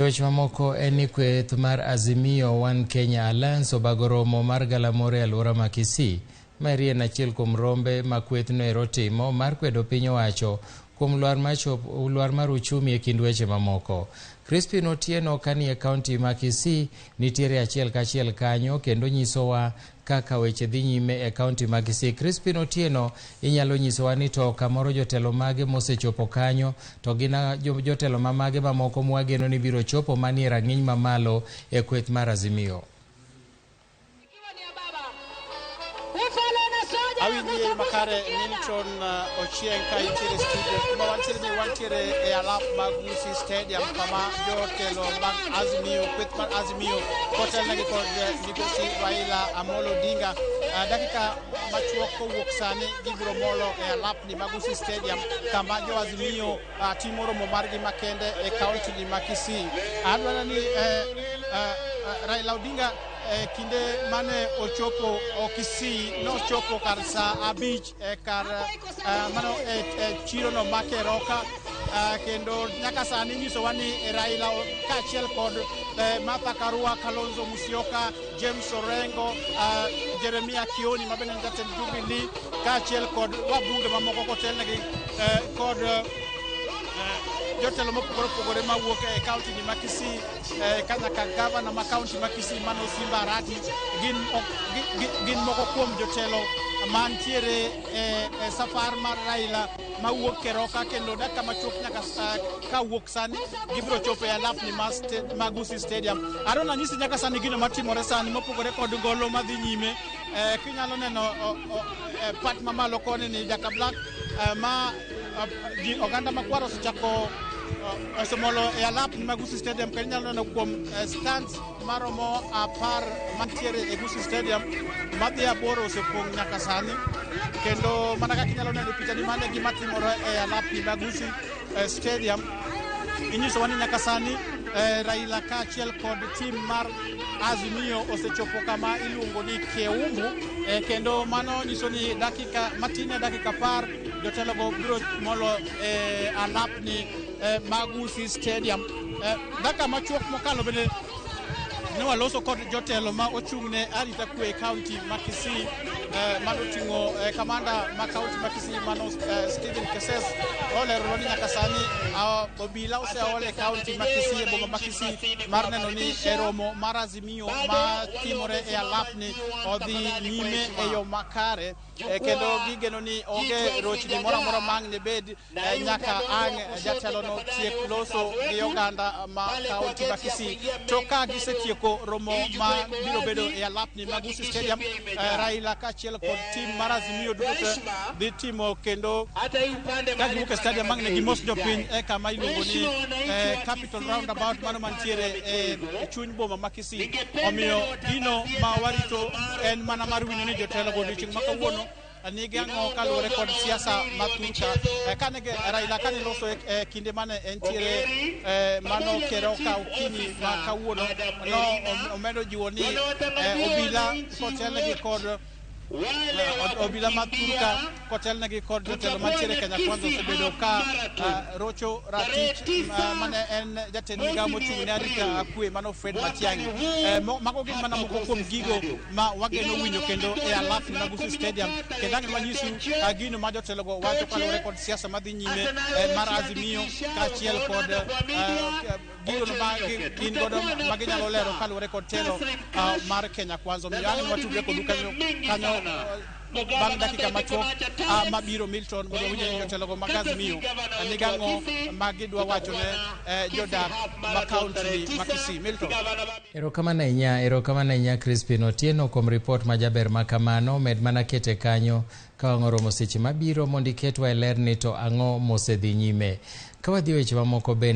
weche mamoko en ni kweth mar Azimio One Kenya Alliance obago romo mar galamoro e alwora ma Kisii. Mari en achiel kuom rombe ma kwethno ero timo mar kwedo piny owacho kuom lwar mar uchumi e kind weche mamoko. Crispin Otieno kanie kaunti ma Kisii nitiere achiel kachiel kanyo kendo nyisowa kaka weche dhi nyime e kaunti ma Kisii. Crispin Otieno, inyalo nyisowa ni to kamoro jotelo mage mosechopo kanyo to gina jotelo mamage mamoko mwageno ni biro chopo manie rang'iny mamalo e kweth mar Azimio. Awinyi makare Milton Ochieng ka intiere studio kuma wantiere e alap mag Gusii Stadium kama jotelo mag Azimio, kweth mar Azimio kotelnegi kod migosi Raila Amolo Odinga. Dakika machuok kowuok sani gibiro molo e alapni mag Gusii Stadium kama jo Azimio timo romo margi makende e kaunti ni ma Kisii. Adwaro ni Raila Odinga kinde mane ochopo Kisii nochopo kar saa 5 kar mano chiro no Makeroka kendo nyaka sani nyisowa ni Raila kaachiel kod Martha Karua, Kalonzo Musyoka, James Orengo, Jeremiah Kioni mabende en jatend Jubilee kaachiel kod wabunge mamoko kotelnegi kod jotelo mopogore mawuok e kaunti ni ma Kisii kanyaka gavana ma kaunti ma Kisii Mano Simba Arati gin moko kuom jotelo mantiere e safar mar Raila mawuok Keroka kendo dakika machuok nyaka kawuok sani gibiro chopo e alapni ma Gusii Stadium. Arona nyisi nyaka sani gino matimore sani mopogore kod golo madhi nyime kinyalo neno pat mamalo koni ni Jaka Black ma oganda makwaro osechako osemolo e alapni ma Gusii Stadium kendo inyalo neno kuom stands maromo 10 mantiere e Gusii Stadium madhi 8 osepong' nyaka sani kendo mana kaka inyalo neno pichani mane gima timore e alapni ma Gusii Stadium. Inyisowa ni nyaka sani Raila kaachiel kod tim mar Azimio osechopo kama iluongo ni Keumbu kendo mano nyiso ni dakika 10 jotelogo biro molo alapni ma Gusii Stadium. Dakika machuok mokalo bende ne waloso kod jotelo ma ochung'ne arita kwe kaunti ma Kisii mano ting'o kamanda ma kaunti ma Kisii mano Stephen Keses olero ni nyaka sani obila oseole kaunti ma Kisii boma ma Kisii mar neno ni romo mar Azimio ma timore e alapni odhi nyime e yo makare kendo gigeno ni onge rochni moro amora mang'ne bed nyaka ang' jatelo no tiek loso gi oganda ma kaunti ma Kisii. To ka gisetieko romo ma biro bedo e alapni ma Gusii Stadium, Raila kaachiel kod tim mar Azimio duto dhi timo kendo ka giwuok e stadium mang'ne gimos jopiny kama iluongo ni Capital Roundabout mano mantiere e chuny boma ma Kisii. Omiyo gino ma warito en mana mar winjo ni jotelo godiochieng' ma kawuono nigi ang'o kaluwore kod siasa mathucha Raila kane loso kinde mane entiere mano Keroka okinyi ma kawuono no omedo jiwo ni obila kotelnegi kod obila mathucha kotelnegi kod jotelo mantiere Kenya Kwanza osebedo ka rocho ratich mane en jatend migawo mochung'ne arita kwe mano Fred Matiang'i. Mago gin mana moko kuom gigo ma wageno winjo kendo e alapni ma Gusii Stadium kendo ang'e manyisu gino ma jotelogo wacho kaluwore kod siasa madhi nyime mar Azimio kaachiel kod gigo ma gin godo ma ginyalo lero kaluwore kod telo mar Kenya Kwanza. Omiyo ang'e watudre kodu kanyo bang' dakika machuok mabiro Milton mondo winjo jotelogo mag Azimio nigi ang'o ma gidwa wacho ne jodak ma kaunti ma Kisii. Milton. Erokamano ahinya Crispin Otieno kuom ripot ma jaber ma kamano. Med mana kete kanyo ka wang'o romo seche mabiro mondo iketwa e ler ni to ang'o mosedhi nyime. Ka wadhi weche mamoko bende